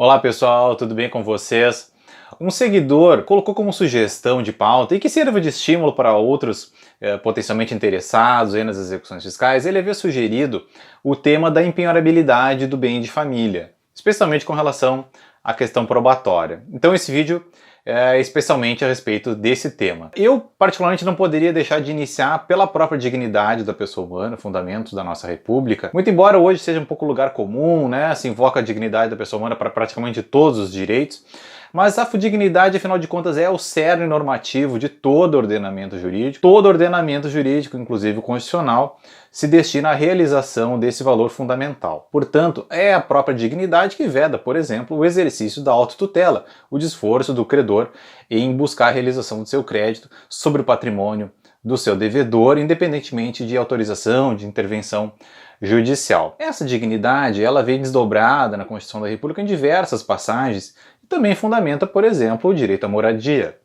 Olá pessoal, tudo bem com vocês? Um seguidor colocou como sugestão de pauta e que sirva de estímulo para outros potencialmente interessados nas execuções fiscais. Ele havia sugerido o tema da impenhorabilidade do bem de família, especialmente com relação à questão probatória. Então esse vídeo é especialmente a respeito desse tema. Eu particularmente não poderia deixar de iniciar pela própria dignidade da pessoa humana, fundamentos da nossa república. Muito embora hoje seja um pouco lugar comum, né, se invoca a dignidade da pessoa humana para praticamente todos os direitos, mas a dignidade, afinal de contas, é o cerne normativo de todo ordenamento jurídico. Todo ordenamento jurídico, inclusive o constitucional, se destina à realização desse valor fundamental. Portanto, é a própria dignidade que veda, por exemplo, o exercício da autotutela, o esforço do credor em buscar a realização do seu crédito sobre o patrimônio do seu devedor, independentemente de autorização, de intervenção judicial. Essa dignidade, ela vem desdobrada na Constituição da República em diversas passagens e também fundamenta, por exemplo, o direito à moradia,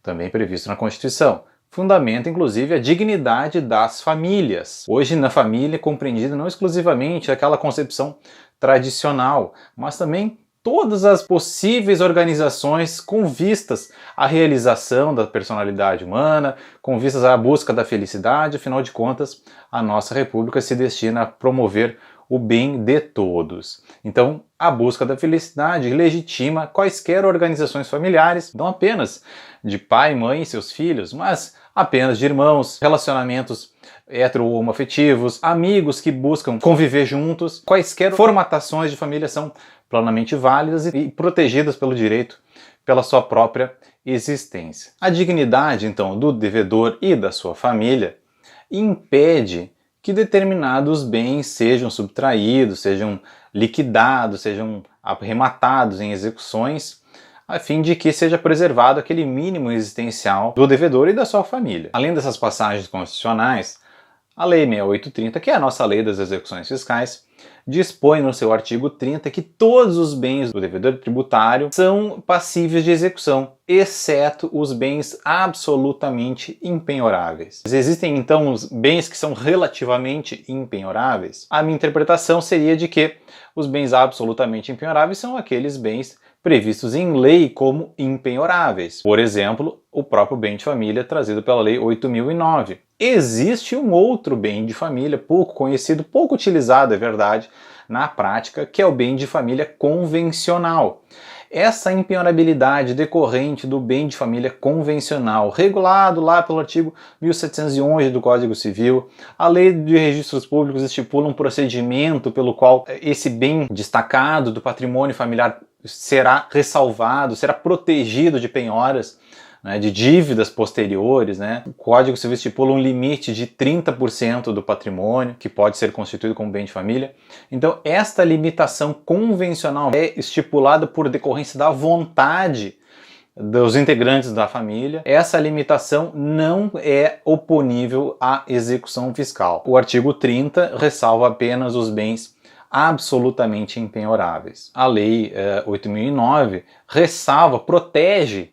também previsto na Constituição. Fundamenta, inclusive, a dignidade das famílias. Hoje, na família é compreendida não exclusivamente aquela concepção tradicional, mas também todas as possíveis organizações com vistas à realização da personalidade humana, com vistas à busca da felicidade. Afinal de contas, a nossa república se destina a promover o bem de todos. Então, a busca da felicidade legitima quaisquer organizações familiares, não apenas de pai, mãe e seus filhos, mas apenas de irmãos, relacionamentos hetero ou homoafetivos, amigos que buscam conviver juntos. Quaisquer formatações de família são plenamente válidas e protegidas pelo direito, pela sua própria existência. A dignidade, então, do devedor e da sua família impede que determinados bens sejam subtraídos, sejam liquidados, sejam arrematados em execuções, a fim de que seja preservado aquele mínimo existencial do devedor e da sua família. Além dessas passagens constitucionais, a Lei 6830, que é a nossa lei das execuções fiscais, dispõe no seu artigo 30 que todos os bens do devedor tributário são passíveis de execução, exceto os bens absolutamente impenhoráveis. Existem então os bens que são relativamente impenhoráveis? A minha interpretação seria de que os bens absolutamente impenhoráveis são aqueles bens previstos em lei como impenhoráveis. Por exemplo, o próprio bem de família trazido pela Lei 8.009. Existe um outro bem de família pouco conhecido, pouco utilizado, é verdade, na prática, que é o bem de família convencional. Essa impenhorabilidade decorrente do bem de família convencional, regulado lá pelo artigo 1711 do Código Civil, a Lei de Registros Públicos estipula um procedimento pelo qual esse bem destacado do patrimônio familiar será ressalvado, será protegido de penhoras, de dívidas posteriores. O Código Civil estipula um limite de 30% do patrimônio que pode ser constituído como bem de família. Então, esta limitação convencional é estipulada por decorrência da vontade dos integrantes da família. Essa limitação não é oponível à execução fiscal. O artigo 30 ressalva apenas os bens absolutamente impenhoráveis. A Lei 8.009 ressalva, protege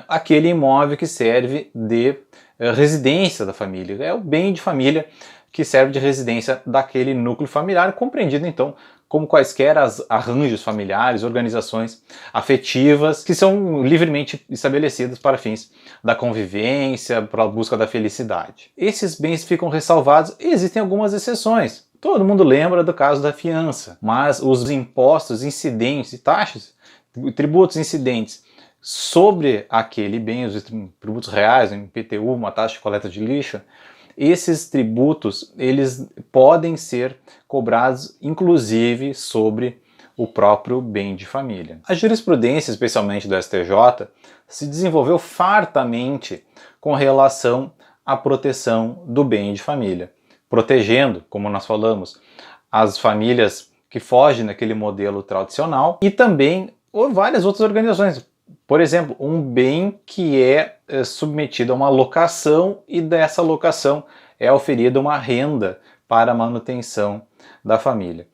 aquele imóvel que serve de residência da família. É o bem de família que serve de residência daquele núcleo familiar, compreendido então como quaisquer arranjos familiares, organizações afetivas que são livremente estabelecidas para fins da convivência, para a busca da felicidade. Esses bens ficam ressalvados e existem algumas exceções. Todo mundo lembra do caso da fiança, mas os impostos incidentes, taxas, tributos incidentes sobre aquele bem, os tributos reais, o IPTU, uma taxa de coleta de lixo, esses tributos eles podem ser cobrados inclusive sobre o próprio bem de família. A jurisprudência, especialmente do STJ, se desenvolveu fartamente com relação à proteção do bem de família, protegendo, como nós falamos, as famílias que fogem daquele modelo tradicional e também várias outras organizações. Por exemplo, um bem que é submetido a uma locação e dessa locação é oferida uma renda para a manutenção da família.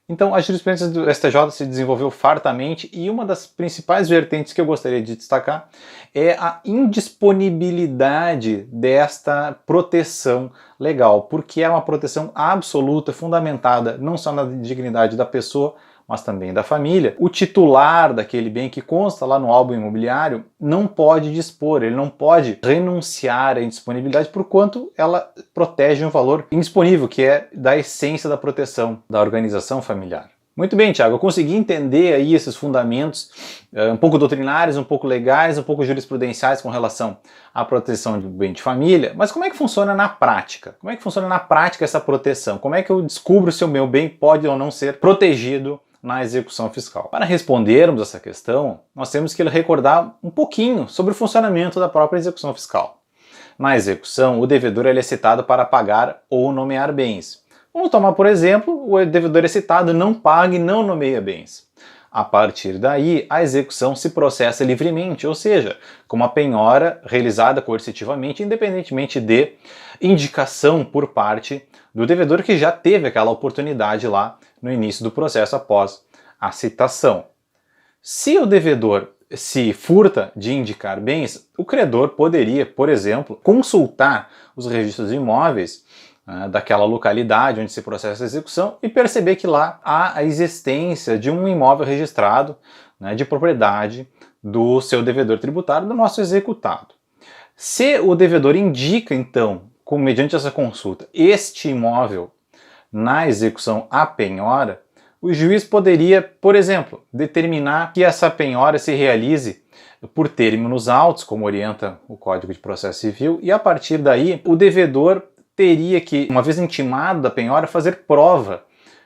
Então, a jurisprudência do STJ se desenvolveu fartamente e uma das principais vertentes que eu gostaria de destacar é a indisponibilidade desta proteção legal, porque é uma proteção absoluta, fundamentada não só na dignidade da pessoa, mas também da família, o titular daquele bem que consta lá no álbum imobiliário não pode dispor, ele não pode renunciar à indisponibilidade por quanto ela protege um valor indisponível, que é da essência da proteção da organização familiar. Muito bem, Tiago, eu consegui entender aí esses fundamentos um pouco doutrinários, um pouco legais, um pouco jurisprudenciais com relação à proteção do bem de família, mas como é que funciona na prática? Como é que funciona na prática essa proteção? Como é que eu descubro se o meu bem pode ou não ser protegido na execução fiscal? Para respondermos essa questão, nós temos que recordar um pouquinho sobre o funcionamento da própria execução fiscal. Na execução, o devedor é citado para pagar ou nomear bens. Vamos tomar, por exemplo, o devedor é citado, não paga e não nomeia bens. A partir daí, a execução se processa livremente, ou seja, com uma penhora realizada coercitivamente, independentemente de indicação por parte do devedor que já teve aquela oportunidade lá no início do processo após a citação. Se o devedor se furta de indicar bens, o credor poderia, por exemplo, consultar os registros de imóveis daquela localidade onde se processa a execução e perceber que lá há a existência de um imóvel registrado, de propriedade do seu devedor tributário, do nosso executado. Se o devedor indica, então, mediante essa consulta, este imóvel na execução à penhora, o juiz poderia, por exemplo, determinar que essa penhora se realize por términos autos, como orienta o Código de Processo Civil, e a partir daí o devedor teria que, uma vez intimado da penhora, fazer prova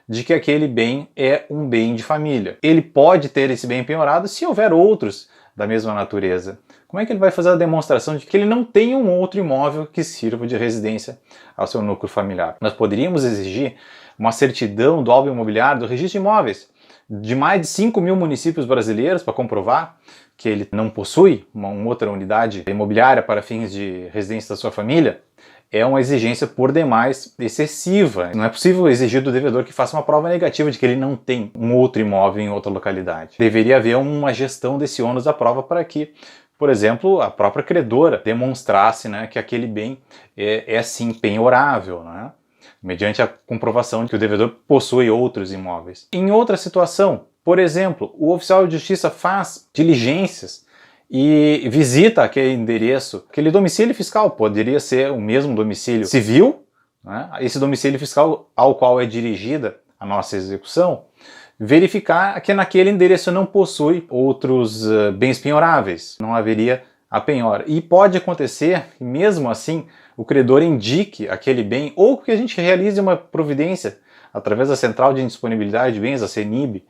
de que aquele bem é um bem de família. Ele pode ter esse bem penhorado se houver outros da mesma natureza. Como é que ele vai fazer a demonstração de que ele não tem um outro imóvel que sirva de residência ao seu núcleo familiar? Nós poderíamos exigir uma certidão do álbum imobiliário, do registro de imóveis, de mais de 5.000 municípios brasileiros para comprovar que ele não possui uma outra unidade imobiliária para fins de residência da sua família. É uma exigência por demais excessiva. Não é possível exigir do devedor que faça uma prova negativa de que ele não tem um outro imóvel em outra localidade. Deveria haver uma gestão desse ônus da prova para que, por exemplo, a própria credora demonstrasse que aquele bem é sim penhorável, mediante a comprovação de que o devedor possui outros imóveis. Em outra situação, por exemplo, o oficial de justiça faz diligências e visita aquele endereço, aquele domicílio fiscal, poderia ser o mesmo domicílio civil, esse domicílio fiscal ao qual é dirigida a nossa execução, verificar que naquele endereço não possui outros bens penhoráveis, não haveria a penhora. E pode acontecer, mesmo assim, o credor indique aquele bem ou que a gente realize uma providência através da Central de Indisponibilidade de Bens, a CENIB,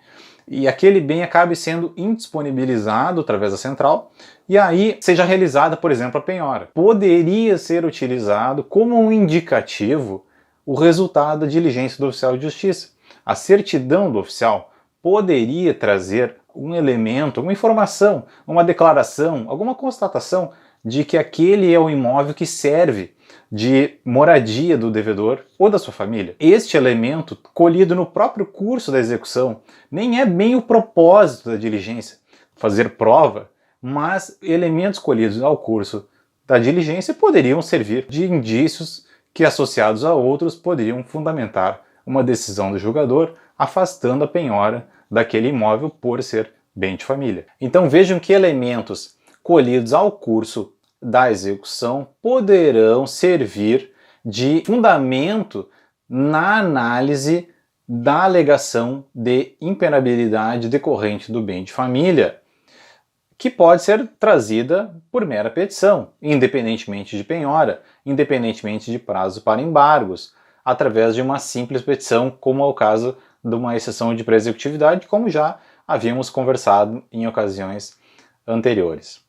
e aquele bem acabe sendo indisponibilizado através da central e aí seja realizada, por exemplo, a penhora. Poderia ser utilizado como um indicativo o resultado da diligência do oficial de justiça. A certidão do oficial poderia trazer um elemento, uma informação, uma declaração, alguma constatação de que aquele é o imóvel que serve de moradia do devedor ou da sua família. Este elemento, colhido no próprio curso da execução, nem é bem o propósito da diligência, fazer prova, mas elementos colhidos ao curso da diligência poderiam servir de indícios que, associados a outros, poderiam fundamentar uma decisão do julgador afastando a penhora daquele imóvel por ser bem de família. Então vejam que elementos colhidos ao curso da execução poderão servir de fundamento na análise da alegação de impenabilidade decorrente do bem de família, que pode ser trazida por mera petição, independentemente de penhora, independentemente de prazo para embargos, através de uma simples petição, como é o caso de uma exceção de pré-executividade, como já havíamos conversado em ocasiões anteriores.